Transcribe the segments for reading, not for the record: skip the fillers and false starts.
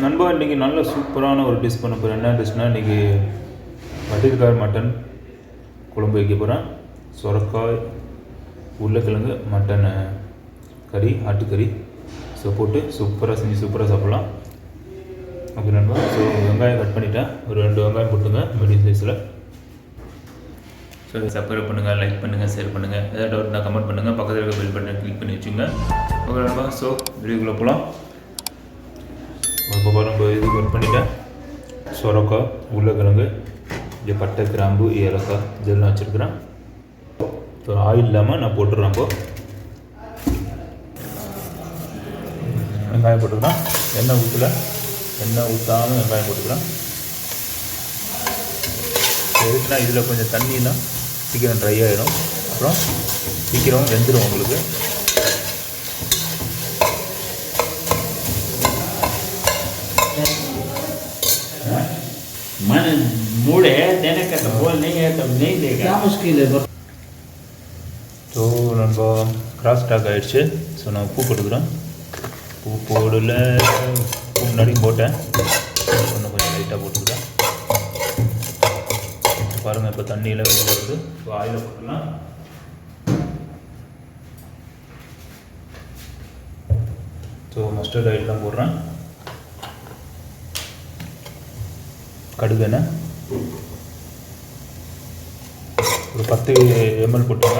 நண்பா இன்றைக்கி நல்ல சூப்பரான ஒரு டிஷ் பண்ண போகிறேன். என்ன டிஷ்னால் இன்றைக்கி பட்டர்காய் மட்டன் குழம்பு வைக்க போகிறேன். சுரக்காய் உருளைக்கிழங்கு மட்டன் கறி ஆட்டுக்கறி போட்டு சூப்பராக செஞ்சு சூப்பராக சாப்பிட்லாம். ஓகே நண்பா. ஸோ வெங்காயம் கட் பண்ணிவிட்டேன். ஒரு 2 வெங்காயம் போட்டுங்க மீடியம் சைஸில். ஸோ சப்ஸ்கிரைப் பண்ணுங்கள், லைக் பண்ணுங்கள், ஷேர் பண்ணுங்கள். ஏதாவது டவுட்னா கமெண்ட் பண்ணுங்கள். பக்கத்தில் இருக்க பெல் பட்டனை கிளிக் பண்ணி வச்சுங்க. ஓகே நண்பா. ஸோ வீடியோக்குள்ளே போகலாம். இப்போ நம்ம இது கட் பண்ணிவிட்டேன். சுரக்காய் உருளைக்கிழங்கு இங்கே பட்டை கிராம்பு ஏலக்காய் இதெல்லாம் வச்சுருக்கிறேன். ஸோ ஆயில் இல்லாமல் நான் போட்டுடுறேன். இப்போ வெங்காயம் போட்டுக்கிறேன். எண்ணெய் ஊற்றாமல் வெங்காயம் போட்டுக்கிறேன். எதுக்குன்னா இதில் கொஞ்சம் தண்ணின்னா சீக்கிரம் ட்ரை ஆகிடும். அப்புறம் சீக்கிரம் வெந்துடும் உங்களுக்கு. मन मूड है देने का तो बोल नहीं है तो नहीं देगा. क्या मुश्किल है. ஸோ நம்ம கிராஸ் ஸ்டாக் ஆகிடுச்சு. ஸோ நான் உப்பு போட்டுக்கிறேன். உப்பு போடல, உப்பு முன்னாடி போட்டேன். இன்னும் கொஞ்சம் லைட்டாக போட்டுக்கிறேன். பாருங்கள் இப்போ தண்ணியில் வெளியே வருது. ஸோ ஆயிலை போட்டுக்கலாம். ஸோ மஸ்டர்ட் ஆயில் தான் போடுறேன். கடுகு எண்ணெய் ஒரு 10 ml போட்டுங்க.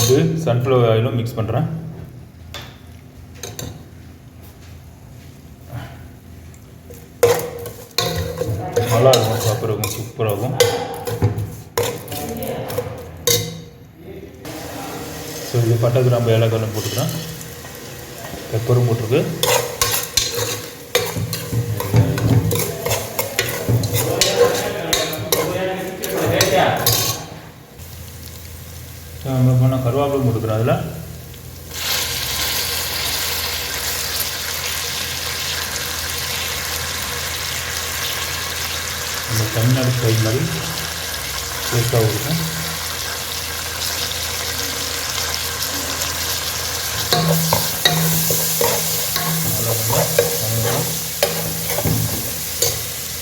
இது சன்ஃப்ளவர் ஆயிலும் மிக்ஸ் பண்ணுறேன். நல்லா இருக்கும், சாப்பிட்றதுக்கும் சூப்பராகும். ஸோ இது பட்டை கிராம்பு ஏலக்காய் போட்டுக்கிறேன். பெப்பரும் போட்டிருக்கு. நான் கருவேப்பிலை போட்டுக்கிறேன். அதில் அந்த தமிழ்நாடு ஸ்டைல் மாதிரி டேஸ்ட்டாக இருக்கும்.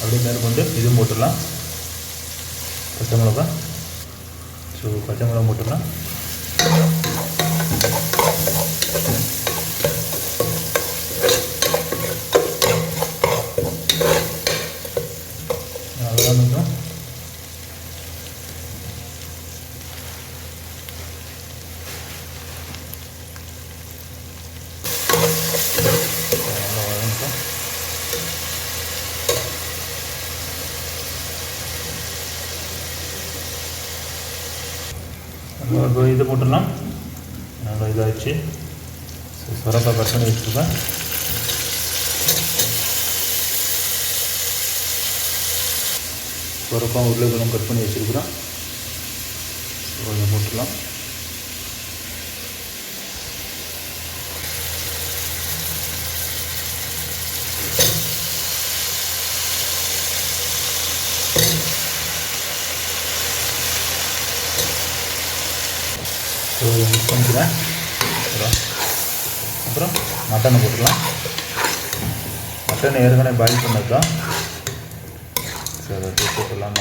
அப்படி மேற்கொண்டு இதுவும் போட்டுடலாம். பச்சை மிளகா. ஸோ பச்சை மிளகா போட்டுக்கலாம். அதெல்லாம் கொஞ்சம் இப்போ இதை போட்டுடலாம். நல்லா இதாகிடுச்சு. சுரக்காய் கட் பண்ணி வச்சுருக்கேன். சுரக்காய் உருளைக்கிழங்கு கட் பண்ணி வச்சுருக்குறேன். இதை போட்டுடலாம். ஸோ மிக்ஸ் பண்ணிக்கிறேன். அப்புறம் மட்டனை போட்டுடலாம். மட்டன் ஏற்கனவே பாயில் பண்ணது தான். சரி அதை போட்டுடலாம்.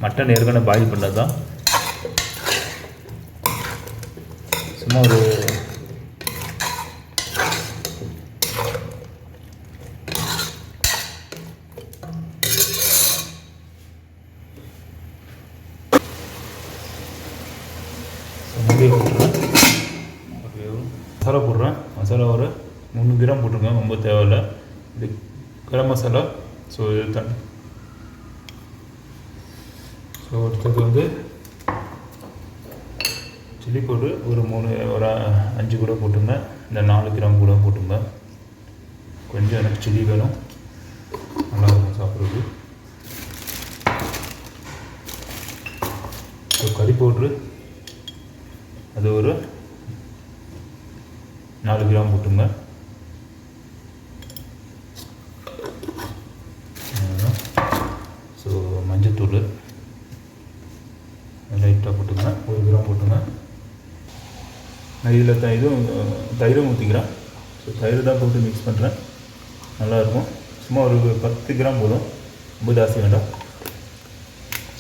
மட்டன் ஏற்கனவே பாயில் பண்ணது தான். சும்மா ஒரு மசாலா போடுறேன். மசாலா ஒரு 300 கிராம் போட்டிருக்கேன். ரொம்ப தேவையில்லை. இது கரம் மசாலா. ஸோ இது தண்ணி. ஸோ அடுத்தது வந்து சில்லி பவுடர் ஒரு 5 கூட போட்டுங்க. இந்த 4 கிராம் கூட போட்டுங்க. கொஞ்சம் எனக்கு சில்லி வேணும், நல்லா இருக்கும் சாப்பிட்றது. ஸோ கறி பவுட்ரு அது ஒரு 4 கிராம் போட்டுங்க. ஸோ மஞ்சத்தூள் லைட்டாக போட்டுங்க. 1 கிராம் போட்டுங்க. நான் இதில் இதுவும் தயிரும் ஊற்றிக்கிறேன். ஸோ தயிர் தான் போட்டு மிக்ஸ் பண்ணுறேன். நல்லாயிருக்கும். சும்மா ஒரு 10 கிராம் போதும், ரொம்ப ஜாஸ்தி வேண்டாம்.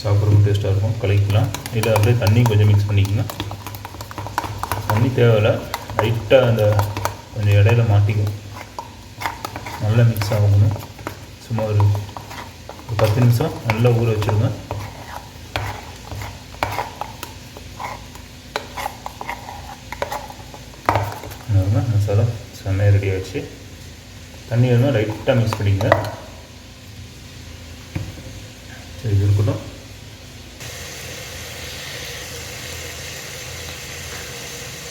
சாப்பிட்றதுக்கு டேஸ்ட்டாக இருக்கும். கலக்கிக்கலாம். இல்லை அப்படியே தண்ணி கொஞ்சம் மிக்ஸ் பண்ணிக்கோங்க. தண்ணி தேவையில்லை, லைட்டாக அந்த கொஞ்சம் இடையில மாட்டிக்கும். நல்லா மிக்ஸ் ஆகணும். சும்மா ஒரு 10 நிமிஷம் நல்லா ஊற வச்சுருங்க. மசாலா செம்மையாக ரெடி ஆகிடுச்சு. தண்ணி வேணும்னா லைட்டாக மிக்ஸ் பண்ணிக்கங்க. சரி, இது இருக்கட்டும்.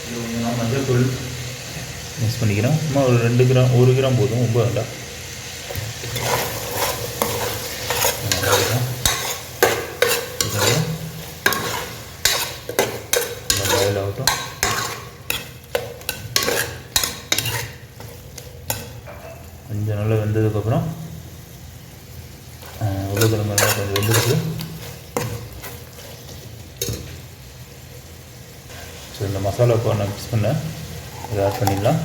இது கொஞ்சம் நான் மஞ்சள் தூள் மிக்ஸ் பண்ணிக்கிறேன். சும்மா ஒரு 2 கிராம் 1 கிராம் போதும், ரொம்ப வேண்டாம். பாயில் ஆகட்டும். கொஞ்சம் நல்லா வெந்ததுக்கப்புறம் உருளைக்கிழங்கெல்லாம் கொஞ்சம் வெந்துருக்கு. ஸோ இந்த மசாலா இப்போ நான் மிக்ஸ் பண்ணேன், இதை ஆட் பண்ணிடலாம்.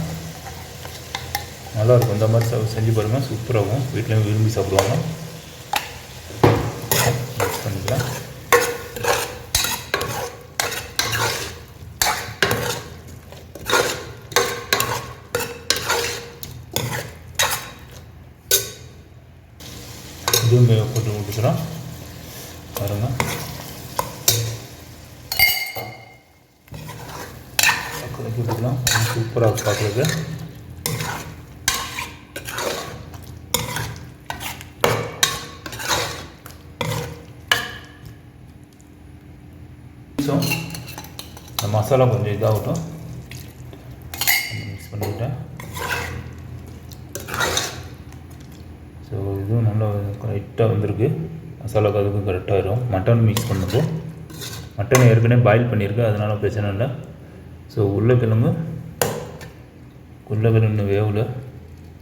நல்லாயிருக்கும். இந்த மாதிரி செஞ்சு பாருங்கள், சூப்பராகும். வீட்லேயும் விரும்பி சாப்பிடுவாங்க. மிக்ஸ் பண்ணிக்கலாம். இதுவும் போட்டு விட்டுக்கிறோம் பாருங்கள். கலக்கி விட்டுக்கலாம். சூப்பராக பார்க்குறது. இந்த மசாலா கொஞ்சம் இதாகட்டும். மிக்ஸ் பண்ணிவிட்டேன். ஸோ இதுவும் நல்லா கரெக்டாக வந்திருக்கு. மசாலாவுக்கு அதுக்கும் கரெக்டாக இருக்கும். மட்டன் மிக்ஸ் பண்ணப்போ மட்டன் ஏற்கனவே பாயில் பண்ணியிருக்கு, அதனால் பிரச்சனை இல்லை. ஸோ உருளைக்கிழங்கு வேவில்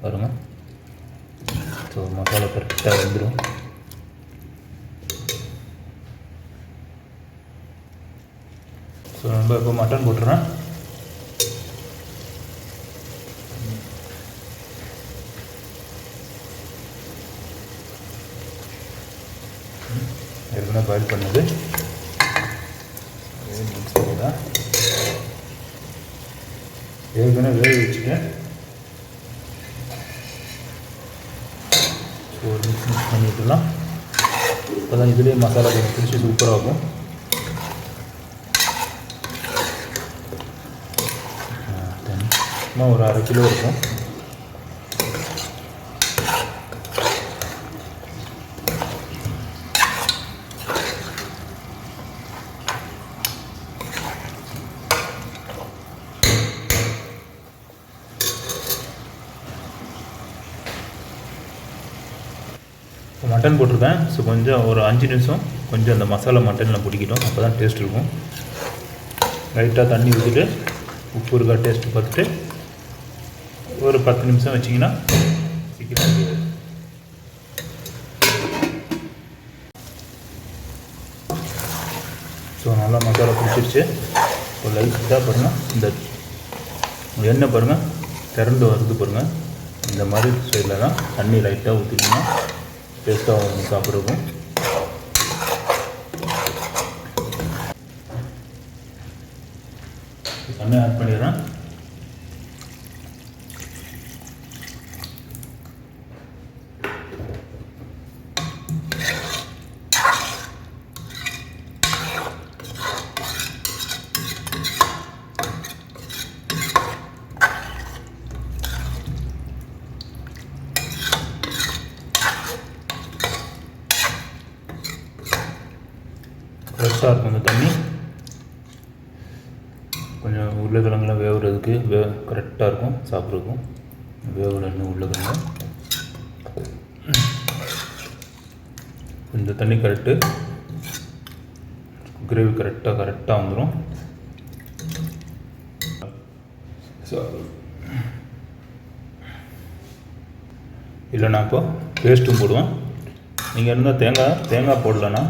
பாருங்கள். ஸோ மசாலா கரெக்டாக வந்துடும். ஸோ நம்ம இப்போ மட்டன் போட்டுறேன். ஏற்கனவே பாயில் பண்ணது மிக்ஸ் பண்ணிடலாம். ஏற்கனவே வேக வச்சுட்டேன். ஸோ ஒரு மிக்ஸ் பண்ணிட்டுலாம். அப்போ தான் இதுலேயே மசாலா கொஞ்சம் பிடிச்சி சூப்பராகும். சும்மா ஒரு 1/2 கிலோ இருக்கும். மட்டன் போட்டிருக்கேன். ஸோ கொஞ்சம் ஒரு 5 நிமிஷம் கொஞ்சம் அந்த மசாலா மட்டனில் பிடிக்கிட்டோம். அப்போ தான் டேஸ்ட் இருக்கும். லைட்டாக தண்ணி ஊற்றிட்டு உப்பு இருக்கா டேஸ்ட்டு பார்த்துட்டு ஒரு 10 நிமிஷம் வச்சிங்கன்னா சீக்கிரம். ஸோ நல்லா மசாலா பிடிச்சிருச்சு. இப்போ லைட்டாக பாருங்கள், இந்த எண்ணெய் பாருங்கள் திறந்து வருது பாருங்கள். இந்த மாதிரி சைடில் தான் தண்ணி லைட்டாக ஊற்றிட்டிங்கன்னா டேஸ்ட்டாக சாப்பிட்ருக்கும். தண்ணி ஆட் பண்ணிடுறேன். ஃப்ரெஷ்ஷாக இருக்கும் அந்த தண்ணி. கொஞ்சம் உருளைக்கிழங்குலாம் வேவுறதுக்கு கரெக்டாக இருக்கும் சாப்பிட்றதுக்கும். வேவுலன்னு உருளைக்கிழங்கு இந்த தண்ணி கரெக்டு. கிரேவி கரெக்டாக வந்துடும். ஸோ இல்லைனா இப்போ பேஸ்ட்டும் போடுவேன். நீங்கள் இருந்தால் தேங்காய் போடலன்னா,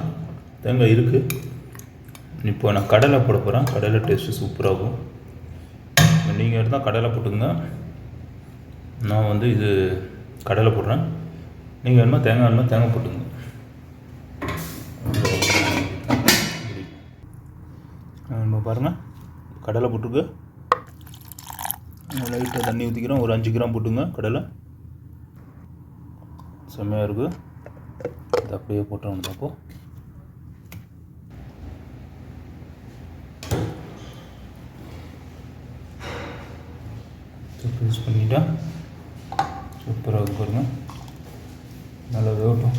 தேங்காய் இருக்குது. இப்போ நான் கடலை போட போகிறேன். கடலை டேஸ்ட்டு சூப்பராகும். நீங்கள் இருந்தால் கடலை போட்டுங்க. நான் வந்து இது கடலை போடுறேன். நீங்கள் வேணுமா தேங்காய் வேணுமா தேங்காய் போட்டுங்க. நம்ம பாருங்கள் கடலை போட்டுருக்கு. லைட்டாக தண்ணி ஊற்றிக்கிறோம். ஒரு 5 கிராம் போட்டுங்க கடலை. செம்மையாக இருக்குது. இது அப்படியே போட்டோம். அப்போது யூஸ் பண்ணிட்டா சூப்பராக பாருங்க. நல்லா வேகட்டும்.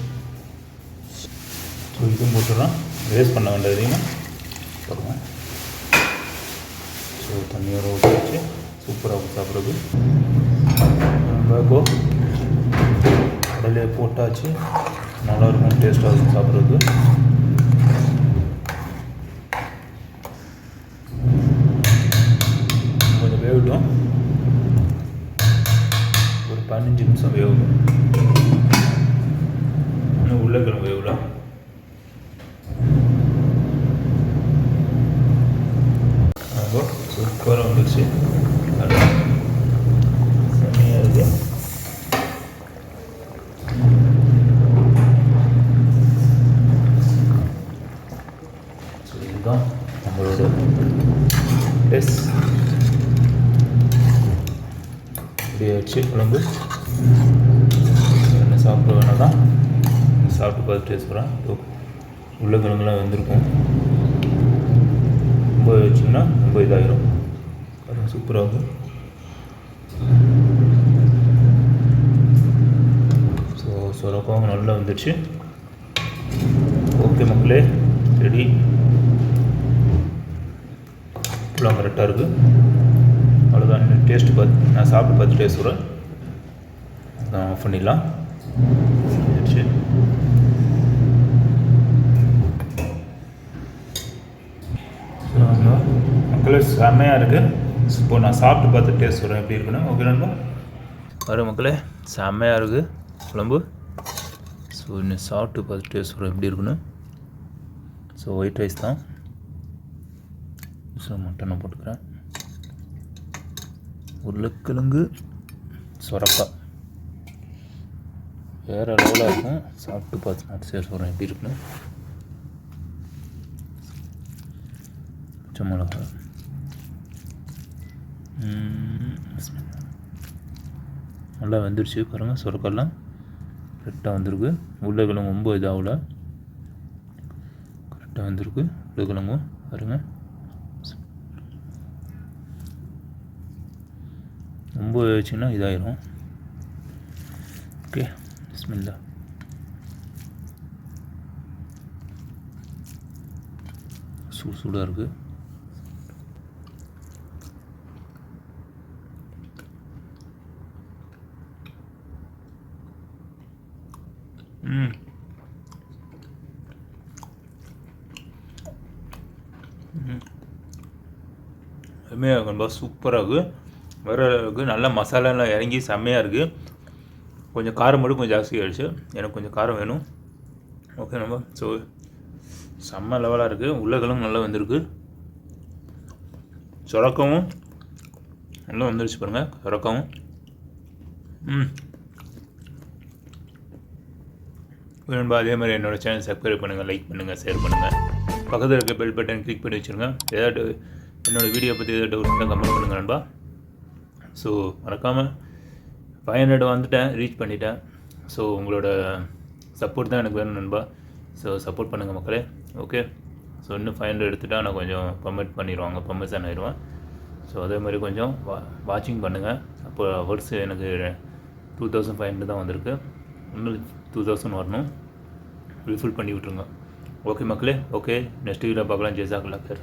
ஸோ இதுவும் போட்டுடலாம். வேஸ்ட் பண்ண வேண்டாம் எதையுமே பாருங்க. ஸோ தண்ணியோட ஊற்றி வச்சு சூப்பராக சாப்பிட்றது. இப்போ கடலையை போட்டாச்சு. நல்லாயிருக்கும், டேஸ்ட்டாக இருக்கும் சாப்பிட்றது. கொஞ்சம் வேகட்டும். ஒரு 15 நிமிஷம் வேகணும். இன்னும் உருளைக்கிழங்கு வேகல. சூப்பராக வந்துடுச்சு. செம்மையாக இருக்குது. ஸோ இதுதான் நம்மளோட டேஸ்ட். இப்படி வச்சு குழம்பு என்ன சாப்பிட வேணால் தான் சாப்பிட்டு பார்த்து டேஸ்ட் போகிறேன். உருளைக்கிழங்குலாம் வெந்திருக்கும். ரொம்ப வச்சிங்கன்னா ரொம்ப இதாகிடும். அது சூப்பராக இருக்கும். ஸோ சொரக்காவும் நல்லா வந்துடுச்சு. ஓகே மக்களே, ரெடி. ஃபுல்லாக கரெக்டாக இருக்குது. அவ்வளோதான். டேஸ்ட்டு பார்த்து நான் சாப்பிட்டு பார்த்து டேஸ்ட் சொல்கிறேன். அதான் ஆஃப் பண்ணிடலாம். சரி, மக்களே செம்மையாக இருக்குது. இப்போ நான் சாப்பிட்டு பார்த்து டேஸ்ட் சொல்கிறேன் எப்படி இருக்குன்னு. ஓகே நண்பா. வர மக்களே செம்மையாக இருக்குது குழம்பு. ஸோ இன்னும் சாப்பிட்டு பார்த்து டேஸ்ட் சொல்கிறேன் எப்படி இருக்குன்னு. ஸோ ஒயிட் ரைஸ் தான். ஸோ மட்டனை போட்டுக்கிறேன். உருளைக்கிழங்கு சொரக்காய் வேறு லெவலாக இருக்கும். சாப்பிட்டு பார்த்து நான் டேஸ்ட் சொல்கிறேன் எப்படி இருக்குன்னு. பச்சை மிளகா நல்லா வந்துடுச்சு பாருங்கள். சொரக்காயெல்லாம் கரெக்டாக வந்திருக்கு. உருளைக்கிழங்கு ரொம்ப இதாகல, கரெக்டாக வந்திருக்கு. உருளைக்கிழங்கும் பாருங்கள் ரொம்ப வச்சுன்னா இதாகிடும். ஓகே, பிஸ்மில்லா. சூடாக இருக்குது. செம்மையாக இருக்கும் ரொம்ப சூப்பராக இருக்குது. வேறு அளவுக்கு நல்ல மசாலாலாம் இறங்கி செம்மையாக இருக்குது. கொஞ்சம் காரம் மட்டும் கொஞ்சம் ஜாஸ்தி ஆகிடுச்சு. எனக்கு கொஞ்சம் காரம் வேணும். ஓகே நம்ம. ஸோ செம்ம லெவலாக இருக்குது. உருளைக்கிழங்கு நல்லா வந்திருக்கு. சொரக்காவும் நல்லா வந்துருச்சு பாருங்கள். சொரக்காவும் வேணும்பா. அதே மாதிரி என்னோடய சேனல் சப்ஸ்கிரைப் பண்ணுங்கள், லைக் பண்ணுங்கள், ஷேர் பண்ணுங்கள். பக்கத்தில் இருக்க பெல் பட்டன் கிளிக் பண்ணி வச்சுருங்க. ஏதாவது என்னோடய வீடியோ பற்றி ஏதாவது டவுட் இருந்தால் கமெண்ட் பண்ணுங்கள் நண்பா. ஸோ மறக்காமல் 500 வந்துட்டேன், ரீச் பண்ணிட்டேன். ஸோ உங்களோட சப்போர்ட் தான் எனக்கு வேணும் நண்பா. ஸோ சப்போர்ட் பண்ணுங்கள் மக்களே. ஓகே. ஸோ இன்னும் 500 எடுத்துகிட்டா நான் கொஞ்சம் ப்ரமோட் பண்ணிடுவாங்க, ப்ரமோஷன் ஆயிடுவேன். ஸோ அதே மாதிரி கொஞ்சம் வாட்சிங் பண்ணுங்கள். அப்போ ஹவர்ஸ் எனக்கு 2500 தான் வந்திருக்கு. இன்னும் 2000 வரணும். ரிஃபில் பண்ணி விட்ருங்க. ஓகே மக்களே. ஓகே, நெக்ஸ்ட் வீடியோ பார்க்கலாம். ஜெசாக்குல்லா சார்.